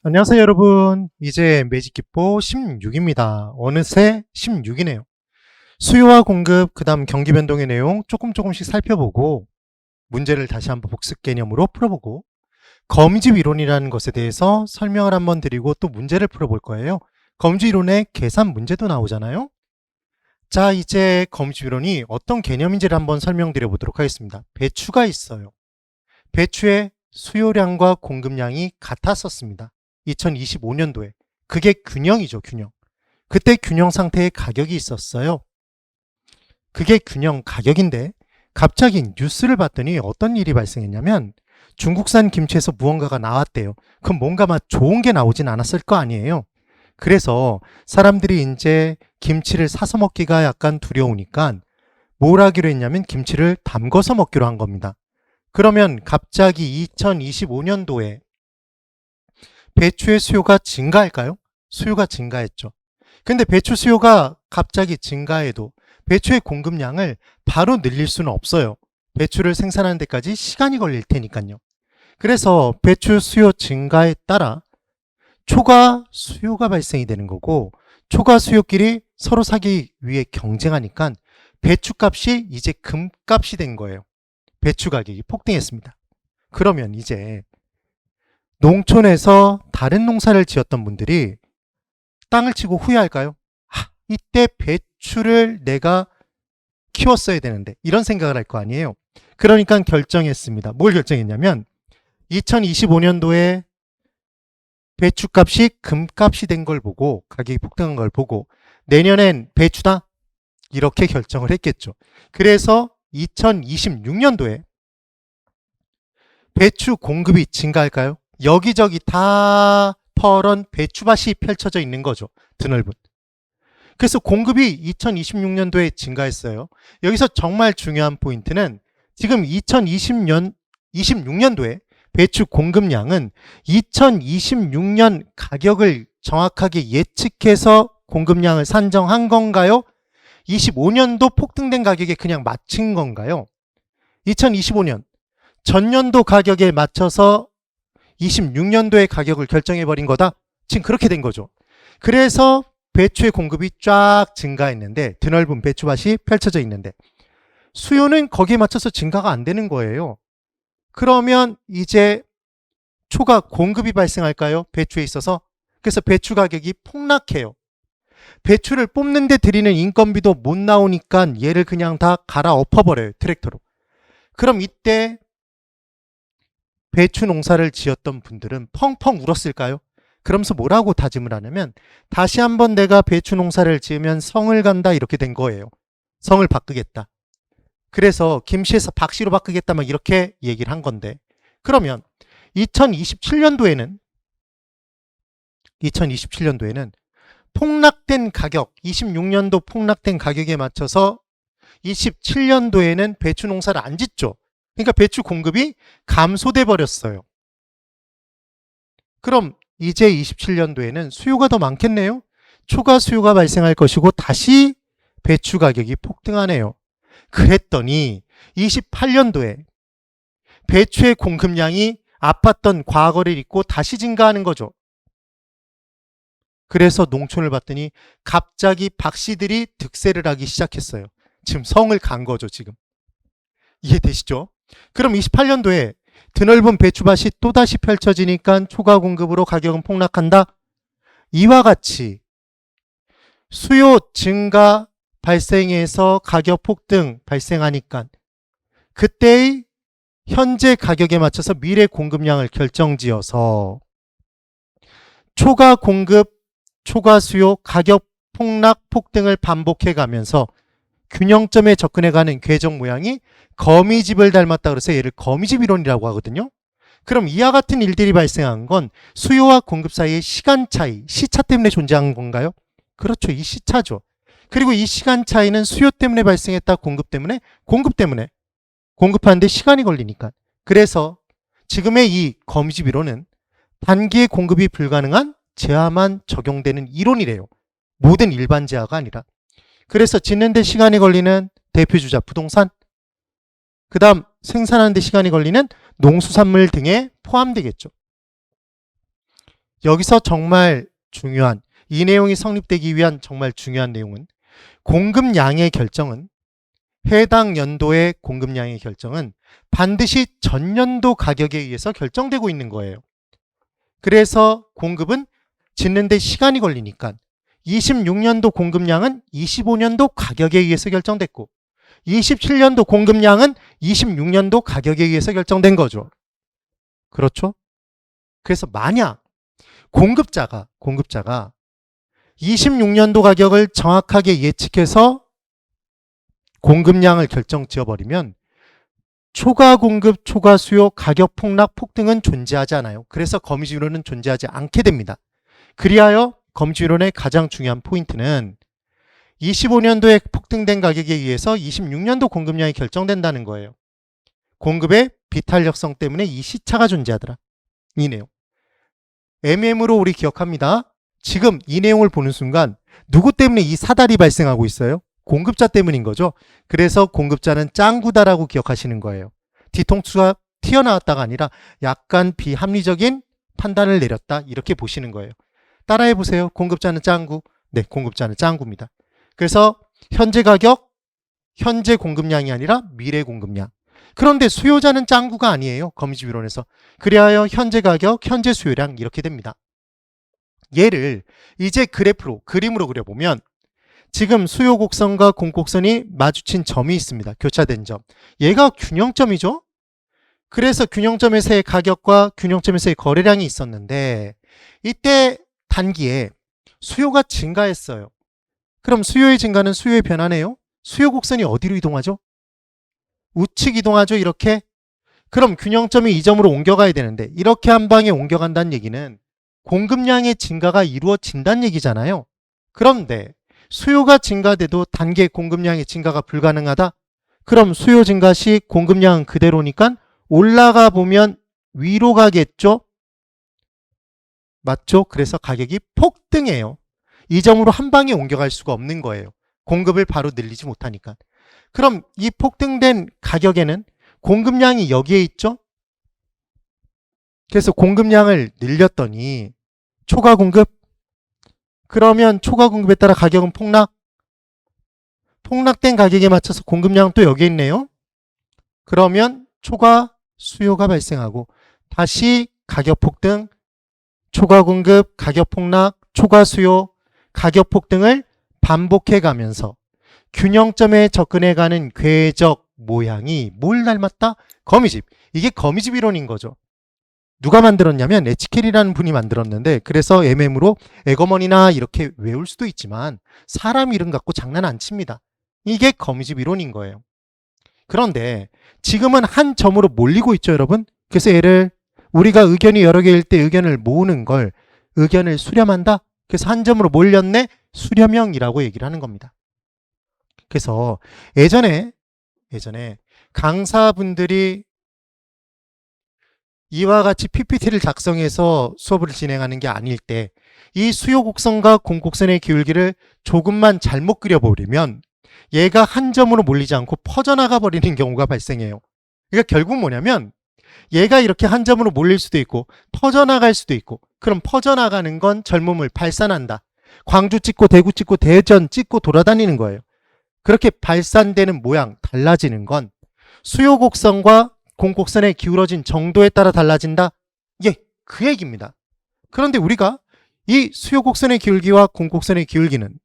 안녕하세요, 여러분. 이제 매직기포 16입니다. 어느새 16이네요. 수요와 공급, 그 다음 경기 변동의 내용 조금씩 살펴보고 문제를 다시 한번 복습 개념으로 풀어보고 거미집 이론이라는 것에 대해서 설명을 한번 드리고 또 문제를 풀어볼 거예요. 거미집 이론의 계산 문제도 나오잖아요. 자, 이제 거미집 이론이 어떤 개념인지를 한번 설명드려 보도록 하겠습니다. 배추가 있어요. 배추의 수요량과 공급량이 같았었습니다. 2025년도에. 그게 균형이죠, 균형. 그때 균형 상태의 가격이 있었어요. 그게 균형 가격인데 갑자기 뉴스를 봤더니 어떤 일이 발생했냐면 중국산 김치에서 무언가가 나왔대요. 그럼 뭔가 막 좋은 게 나오진 않았을 거 아니에요. 그래서 사람들이 이제 김치를 사서 먹기가 약간 두려우니까 뭘 하기로 했냐면 김치를 담궈서 먹기로 한 겁니다. 그러면 갑자기 2025년도에 배추의 수요가 증가할까요? 수요가 증가했죠. 근데 배추 수요가 갑자기 증가해도 배추의 공급량을 바로 늘릴 수는 없어요. 배추를 생산하는 데까지 시간이 걸릴 테니까요. 그래서 배추 수요 증가에 따라 초과 수요가 발생이 되는 거고 초과 수요끼리 서로 사기 위해 경쟁하니까 배추값이 이제 금값이 된 거예요. 배추 가격이 폭등했습니다. 그러면 이제 농촌에서 다른 농사를 지었던 분들이 땅을 치고 후회할까요? 이때 배추를 내가 키웠어야 되는데 이런 생각을 할 거 아니에요. 그러니까 결정했습니다. 뭘 결정했냐면 2025년도에 배추값이 금값이 된 걸 보고 가격이 폭등한 걸 보고 내년엔 배추다 이렇게 결정을 했겠죠. 그래서 2026년도에 배추 공급이 증가할까요? 여기저기 다 퍼런 배추밭이 펼쳐져 있는 거죠. 드넓은. 그래서 공급이 2026년도에 증가했어요. 여기서 정말 중요한 포인트는 지금 2026년도에 배추 공급량은 2026년 가격을 정확하게 예측해서 공급량을 산정한 건가요? 25년도 폭등된 가격에 그냥 맞춘 건가요? 2025년 전년도 가격에 맞춰서 26년도의 가격을 결정해버린 거다? 지금 그렇게 된 거죠. 그래서 배추의 공급이 쫙 증가했는데 드넓은 배추밭이 펼쳐져 있는데 수요는 거기에 맞춰서 증가가 안 되는 거예요. 그러면 이제 초과 공급이 발생할까요? 배추에 있어서. 그래서 배추 가격이 폭락해요. 배추를 뽑는데 들이는 인건비도 못 나오니까 얘를 그냥 다 갈아엎어버려요. 트랙터로. 그럼 이때 배추 농사를 지었던 분들은 펑펑 울었을까요? 그러면서 뭐라고 다짐을 하냐면 다시 한번 내가 배추 농사를 지으면 성을 간다 이렇게 된 거예요. 성을 바꾸겠다. 그래서 김씨에서 박씨로 바꾸겠다 막 이렇게 얘기를 한 건데 그러면 2027년도에는 폭락된 가격 26년도 폭락된 가격에 맞춰서 27년도에는 배추 농사를 안 짓죠. 그러니까 배추 공급이 감소돼 버렸어요. 그럼 이제 27년도에는 수요가 더 많겠네요. 초과 수요가 발생할 것이고 다시 배추 가격이 폭등하네요. 그랬더니 28년도에 배추의 공급량이 아팠던 과거를 잊고 다시 증가하는 거죠. 그래서 농촌을 봤더니 갑자기 박씨들이 득세를 하기 시작했어요. 지금 성을 간 거죠, 지금. 이해되시죠? 그럼 28년도에 드넓은 배추밭이 또다시 펼쳐지니까 초과 공급으로 가격은 폭락한다. 이와 같이 수요 증가 발생해서 가격 폭등 발생하니까 그때의 현재 가격에 맞춰서 미래 공급량을 결정지어서 초과 공급, 초과 수요, 가격 폭락, 폭등을 반복해 가면서 균형점에 접근해가는 궤적 모양이 거미집을 닮았다 그래서 얘를 거미집 이론이라고 하거든요. 그럼 이와 같은 일들이 발생한 건 수요와 공급 사이의 시간 차이, 시차 때문에 존재한 건가요? 그렇죠. 이 시차죠. 그리고 이 시간 차이는 수요 때문에 발생했다, 공급 때문에? 공급 때문에. 공급하는데 시간이 걸리니까. 그래서 지금의 이 거미집 이론은 단기의 공급이 불가능한 제한만 적용되는 이론이래요. 모든 일반 제한가 아니라. 그래서 짓는데 시간이 걸리는 대표주자 부동산, 그 다음 생산하는데 시간이 걸리는 농수산물 등에 포함되겠죠. 여기서 정말 중요한, 이 내용이 성립되기 위한 정말 중요한 내용은 공급량의 결정은, 해당 연도의 공급량의 결정은 반드시 전년도 가격에 의해서 결정되고 있는 거예요. 그래서 공급은 짓는데 시간이 걸리니까 26년도 공급량은 25년도 가격에 의해서 결정됐고 27년도 공급량은 26년도 가격에 의해서 결정된 거죠. 그렇죠? 그래서 만약 공급자가 26년도 가격을 정확하게 예측해서 공급량을 결정 지어버리면 초과 공급, 초과 수요, 가격 폭락, 폭등은 존재하지 않아요. 그래서 거미주이론은 존재하지 않게 됩니다. 그리하여 거미주이론의 가장 중요한 포인트는 25년도에 폭등된 가격에 의해서 26년도 공급량이 결정된다는 거예요. 공급의 비탄력성 때문에 이 시차가 존재하더라. 이 내용. MM으로 우리 기억합니다. 지금 이 내용을 보는 순간 누구 때문에 이 사달이 발생하고 있어요? 공급자 때문인 거죠. 그래서 공급자는 짱구다라고 기억하시는 거예요. 뒤통수가 튀어나왔다가 아니라 약간 비합리적인 판단을 내렸다, 이렇게 보시는 거예요. 따라해 보세요. 공급자는 짱구. 네, 공급자는 짱구입니다. 그래서 현재 가격, 현재 공급량이 아니라 미래 공급량. 그런데 수요자는 짱구가 아니에요. 거미집 이론에서. 그리하여 현재 가격, 현재 수요량 이렇게 됩니다. 얘를 이제 그래프로, 그림으로 그려보면 지금 수요 곡선과 공곡선이 마주친 점이 있습니다. 교차된 점. 얘가 균형점이죠. 그래서 균형점에서의 가격과 균형점에서의 거래량이 있었는데 이때 단기에 수요가 증가했어요. 그럼 수요의 증가는 수요의 변화네요. 수요 곡선이 어디로 이동하죠? 우측 이동하죠. 이렇게. 그럼 균형점이 이 점으로 옮겨가야 되는데 이렇게 한 방에 옮겨간다는 얘기는 공급량의 증가가 이루어진다는 얘기잖아요. 그런데 수요가 증가돼도 단계 공급량의 증가가 불가능하다? 그럼 수요 증가 시 공급량은 그대로니까 올라가 보면 위로 가겠죠? 맞죠? 그래서 가격이 폭등해요. 이 점으로 한 방에 옮겨갈 수가 없는 거예요. 공급을 바로 늘리지 못하니까. 그럼 이 폭등된 가격에는 공급량이 여기에 있죠? 그래서 공급량을 늘렸더니 초과 공급, 그러면 초과 공급에 따라 가격은 폭락된 가격에 맞춰서 공급량은 또 여기에 있네요. 그러면 초과 수요가 발생하고 다시 가격 폭등, 초과 공급, 가격 폭락, 초과 수요, 가격 폭등을 반복해 가면서 균형점에 접근해가는 궤적 모양이 뭘 닮았다? 거미집. 이게 거미집 이론인 거죠. 누가 만들었냐면 에치켈이라는 분이 만들었는데, 그래서 MM으로 에거머니나 이렇게 외울 수도 있지만 사람 이름 갖고 장난 안 칩니다. 이게 거미집 이론인 거예요. 그런데 지금은 한 점으로 몰리고 있죠, 여러분. 그래서 얘를 우리가 의견이 여러 개일 때 의견을 모으는 걸 의견을 수렴한다. 그래서 한 점으로 몰렸네, 수렴형이라고 얘기를 하는 겁니다. 그래서 예전에 강사분들이 이와 같이 PPT를 작성해서 수업을 진행하는 게 아닐 때 이 수요 곡선과 공곡선의 기울기를 조금만 잘못 그려버리면 얘가 한 점으로 몰리지 않고 퍼져나가 버리는 경우가 발생해요. 그러니까 결국 뭐냐면 얘가 이렇게 한 점으로 몰릴 수도 있고 퍼져나갈 수도 있고, 그럼 퍼져나가는 건 젊음을 발산한다. 광주 찍고 대구 찍고 대전 찍고 돌아다니는 거예요. 그렇게 발산되는 모양, 달라지는 건 수요 곡선과 공곡선의 기울어진 정도에 따라 달라진다. 예, 그 얘기입니다. 그런데 우리가 이 수요 곡선의 기울기와 공곡선의 기울기는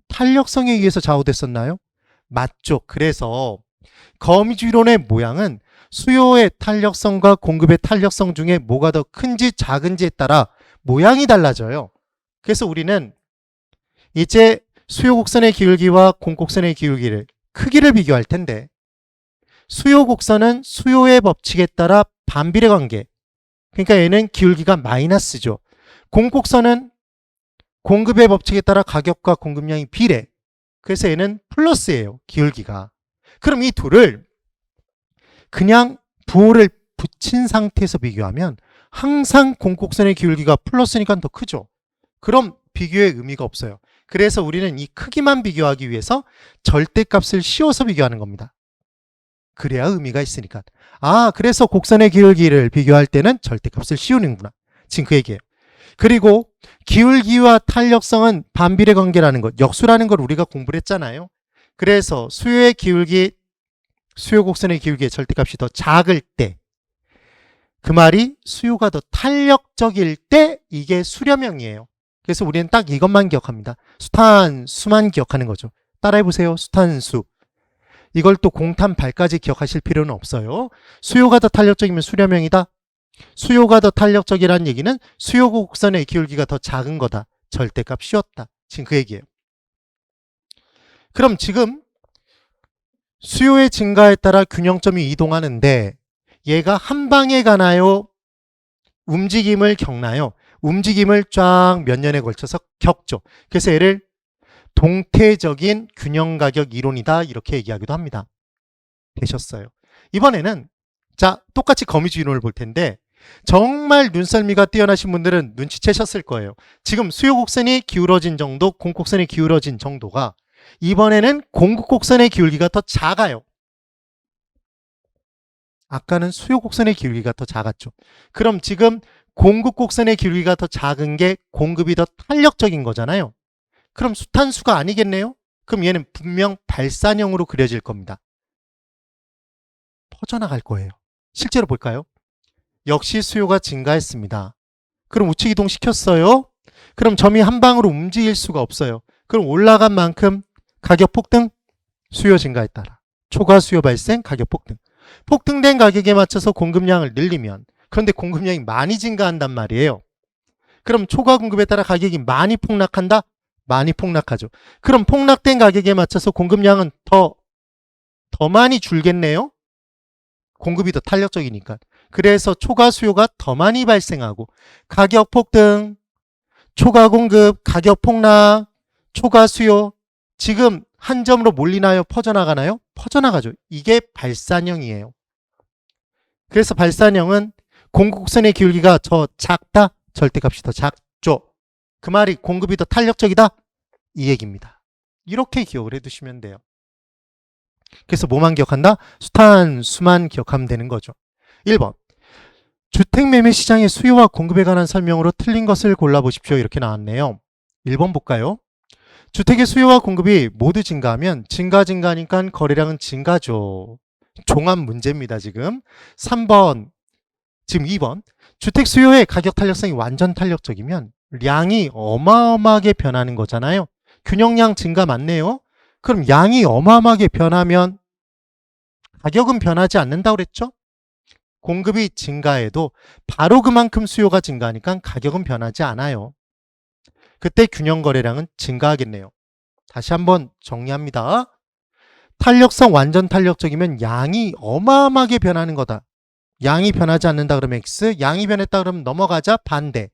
탄력성에 의해서 좌우됐었나요? 맞죠. 그래서 거미주이론의 모양은 수요의 탄력성과 공급의 탄력성 중에 뭐가 더 큰지 작은지에 따라 모양이 달라져요. 그래서 우리는 이제 수요 곡선의 기울기와 공곡선의 기울기를, 크기를 비교할 텐데, 수요 곡선은 수요의 법칙에 따라 반비례 관계, 그러니까 얘는 기울기가 마이너스죠. 공곡선은 공급의 법칙에 따라 가격과 공급량이 비례, 그래서 얘는 플러스예요, 기울기가. 그럼 이 둘을 그냥 부호를 붙인 상태에서 비교하면 항상 공곡선의 기울기가 플러스니까 더 크죠. 그럼 비교의 의미가 없어요. 그래서 우리는 이 크기만 비교하기 위해서 절대값을 씌워서 비교하는 겁니다. 그래야 의미가 있으니까. 아, 그래서 곡선의 기울기를 비교할 때는 절대값을 씌우는구나. 지금 그 얘기예요. 그리고 기울기와 탄력성은 반비례 관계라는 것, 역수라는 걸 우리가 공부를 했잖아요. 그래서 수요의 기울기, 수요 곡선의 기울기의 절대값이 더 작을 때, 그 말이 수요가 더 탄력적일 때 이게 수렴형이에요. 그래서 우리는 딱 이것만 기억합니다. 수탄수만 기억하는 거죠. 따라해보세요. 수탄수. 이걸 또 공탄발까지 기억하실 필요는 없어요. 수요가 더 탄력적이면 수렴형이다. 수요가 더 탄력적이라는 얘기는 수요 곡선의 기울기가 더 작은 거다. 절대값 씌웠다. 지금 그 얘기예요. 그럼 지금 수요의 증가에 따라 균형점이 이동하는데 얘가 한 방에 가나요? 움직임을 겪나요? 움직임을 쫙 몇 년에 걸쳐서 겪죠. 그래서 얘를 동태적인 균형가격 이론이다 이렇게 얘기하기도 합니다. 되셨어요. 이번에는 자 똑같이 거미줄 이론을 볼 텐데 정말 눈썰미가 뛰어나신 분들은 눈치채셨을 거예요. 지금 수요 곡선이 기울어진 정도, 공곡선이 기울어진 정도가 이번에는 공급곡선의 기울기가 더 작아요. 아까는 수요 곡선의 기울기가 더 작았죠. 그럼 지금 공급곡선의 기울기가 더 작은 게 공급이 더 탄력적인 거잖아요. 그럼 수탄수가 아니겠네요? 그럼 얘는 분명 발산형으로 그려질 겁니다. 퍼져나갈 거예요. 실제로 볼까요? 역시 수요가 증가했습니다. 그럼 우측 이동 시켰어요? 그럼 점이 한 방으로 움직일 수가 없어요. 그럼 올라간 만큼 가격 폭등, 수요 증가에 따라 초과 수요 발생, 가격 폭등. 폭등된 가격에 맞춰서 공급량을 늘리면, 그런데 공급량이 많이 증가한단 말이에요. 그럼 초과 공급에 따라 가격이 많이 폭락한다? 많이 폭락하죠. 그럼 폭락된 가격에 맞춰서 공급량은 더 많이 줄겠네요? 공급이 더 탄력적이니까. 그래서 초과 수요가 더 많이 발생하고 가격 폭등, 초과 공급, 가격 폭락, 초과 수요 지금 한 점으로 몰리나요? 퍼져나가나요? 퍼져나가죠. 이게 발산형이에요. 그래서 발산형은 공급선의 기울기가 더 작다? 절대값이 더 작죠. 그 말이 공급이 더 탄력적이다? 이 얘기입니다. 이렇게 기억을 해두시면 돼요. 그래서 뭐만 기억한다? 수탄수만 기억하면 되는 거죠. 1번. 주택매매 시장의 수요와 공급에 관한 설명으로 틀린 것을 골라보십시오. 이렇게 나왔네요. 1번 볼까요? 주택의 수요와 공급이 모두 증가하면 증가하니까 거래량은 증가죠. 종합 문제입니다. 지금 3번, 지금 2번. 주택 수요의 가격 탄력성이 완전 탄력적이면 량이 어마어마하게 변하는 거잖아요. 균형량 증가 맞네요. 그럼 양이 어마어마하게 변하면 가격은 변하지 않는다고 그랬죠? 공급이 증가해도 바로 그만큼 수요가 증가하니까 가격은 변하지 않아요. 그때 균형 거래량은 증가하겠네요. 다시 한번 정리합니다. 탄력성 완전 탄력적이면 양이 어마어마하게 변하는 거다. 양이 변하지 않는다 그러면 X, 양이 변했다 그러면 넘어가자 반대.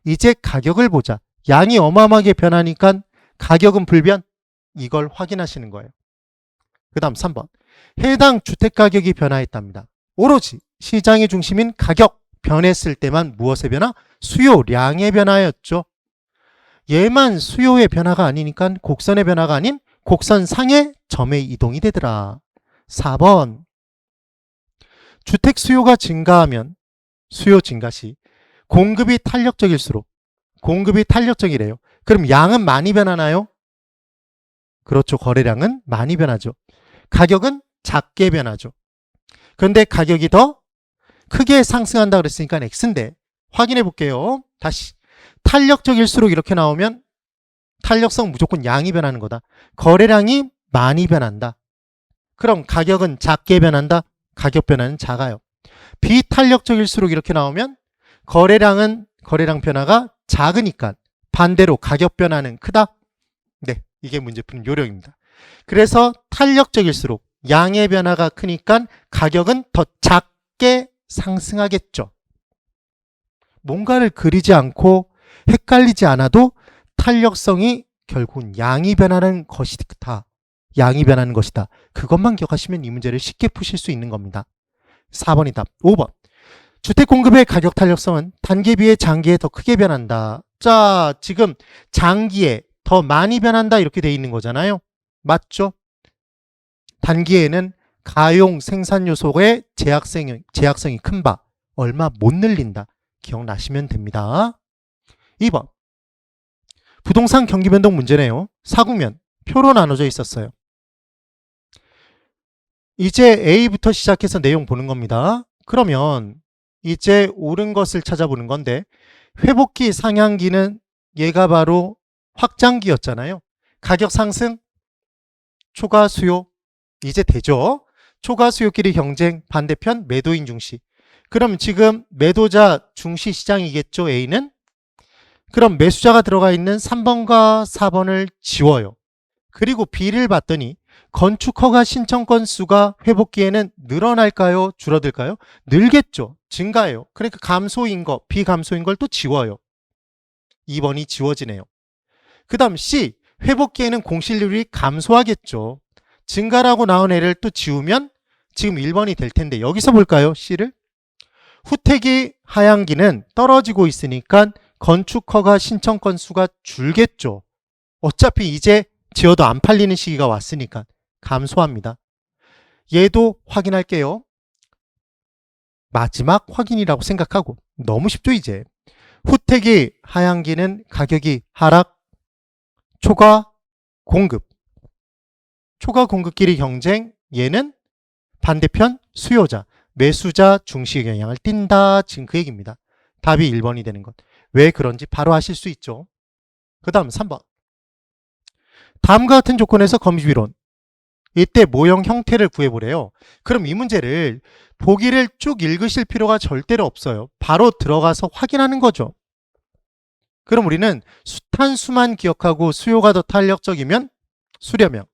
이제 가격을 보자. 양이 어마어마하게 변하니까 가격은 불변. 이걸 확인하시는 거예요. 그 다음 3번. 해당 주택가격이 변화했답니다. 오로지 시장의 중심인 가격 변했을 때만 무엇의 변화? 수요량의 변화였죠. 얘만 수요의 변화가 아니니까 곡선의 변화가 아닌 곡선상의 점의 이동이 되더라. 4번. 주택 수요가 증가하면 수요 증가 시 공급이 탄력적일수록 공급이 탄력적이래요. 그럼 양은 많이 변하나요? 그렇죠. 거래량은 많이 변하죠. 가격은 작게 변하죠. 그런데 가격이 더 크게 상승한다 그랬으니까 X인데 확인해 볼게요. 다시 탄력적일수록 이렇게 나오면 탄력성 무조건 양이 변하는 거다. 거래량이 많이 변한다. 그럼 가격은 작게 변한다. 가격 변화는 작아요. 비탄력적일수록 이렇게 나오면 거래량 변화가 작으니까 반대로 가격 변화는 크다. 네, 이게 문제 푸는 요령입니다. 그래서 탄력적일수록 양의 변화가 크니까 가격은 더 작게 상승하겠죠. 뭔가를 그리지 않고 헷갈리지 않아도 탄력성이 결국은 양이 변하는 것이다. 양이 변하는 것이다. 그것만 기억하시면 이 문제를 쉽게 푸실 수 있는 겁니다. 4번이 답. 5번. 주택 공급의 가격 탄력성은 단기에 비해 장기에 더 크게 변한다. 자, 지금 장기에 더 많이 변한다 이렇게 돼 있는 거잖아요. 맞죠? 단기에는 가용 생산 요소의 제약성이 큰 바 얼마 못 늘린다. 기억나시면 됩니다. 2번. 부동산 경기 변동 문제네요. 사국면 표로 나눠져 있었어요. 이제 A부터 시작해서 내용 보는 겁니다. 그러면 이제 옳은 것을 찾아보는 건데, 회복기 상향기는 얘가 바로 확장기였잖아요. 가격 상승, 초과 수요, 이제 되죠. 초과 수요끼리 경쟁, 반대편 매도인 중시. 그럼 지금 매도자 중시 시장이겠죠, A는? 그럼 매수자가 들어가 있는 3번과 4번을 지워요. 그리고 B를 봤더니 건축 허가 신청 건수가 회복기에는 늘어날까요? 줄어들까요? 늘겠죠. 증가해요. 그러니까 감소인 거, 비감소인 걸 또 지워요. 2번이 지워지네요. 그 다음 C, 회복기에는 공실률이 감소하겠죠. 증가라고 나온 애를 또 지우면 지금 1번이 될 텐데, 여기서 볼까요? C를. 후퇴기 하향기는 떨어지고 있으니까 건축 허가 신청 건수가 줄겠죠. 어차피 이제 지어도 안 팔리는 시기가 왔으니까 감소합니다. 얘도 확인할게요. 마지막 확인이라고 생각하고. 너무 쉽죠, 이제. 후퇴기 하향기는 가격이 하락, 초과 공급. 초과 공급끼리 경쟁, 얘는 반대편 수요자, 매수자 중시 경향을 띈다. 지금 그 얘기입니다. 답이 1번이 되는 것. 왜 그런지 바로 아실 수 있죠. 그 다음 3번. 다음과 같은 조건에서 거미비론. 이때 모형 형태를 구해보래요. 그럼 이 문제를 보기를 쭉 읽으실 필요가 절대로 없어요. 바로 들어가서 확인하는 거죠. 그럼 우리는 숱한수만 기억하고 수요가 더 탄력적이면 수렴형,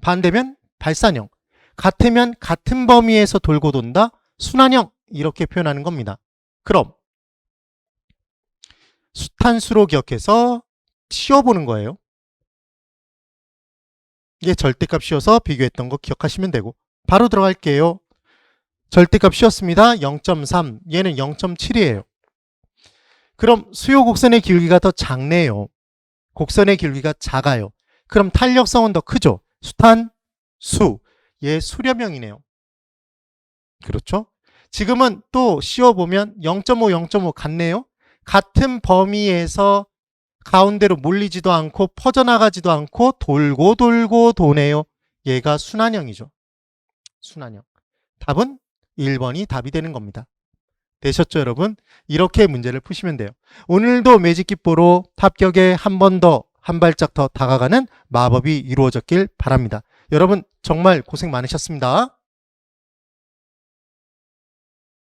반대면 발산형, 같으면 같은 범위에서 돌고 돈다, 순환형, 이렇게 표현하는 겁니다. 그럼 숱한수로 기억해서 씌워보는 거예요. 이게 절대값 씌워서 비교했던 거 기억하시면 되고, 바로 들어갈게요. 절대값 씌웠습니다. 0.3, 얘는 0.7이에요. 그럼 수요 곡선의 기울기가 더 작네요. 곡선의 기울기가 작아요. 그럼 탄력성은 더 크죠. 숱한 수, 얘 수렴형이네요. 그렇죠? 지금은 또 씌워보면 0.5, 0.5 같네요. 같은 범위에서 가운데로 몰리지도 않고 퍼져나가지도 않고 돌고 돌고 도네요. 얘가 순환형이죠. 순환형. 답은 1번이 답이 되는 겁니다. 되셨죠, 여러분? 이렇게 문제를 푸시면 돼요. 오늘도 매직기포로 합격에 한 번 더, 한 발짝 더 다가가는 마법이 이루어졌길 바랍니다. 여러분 정말 고생 많으셨습니다.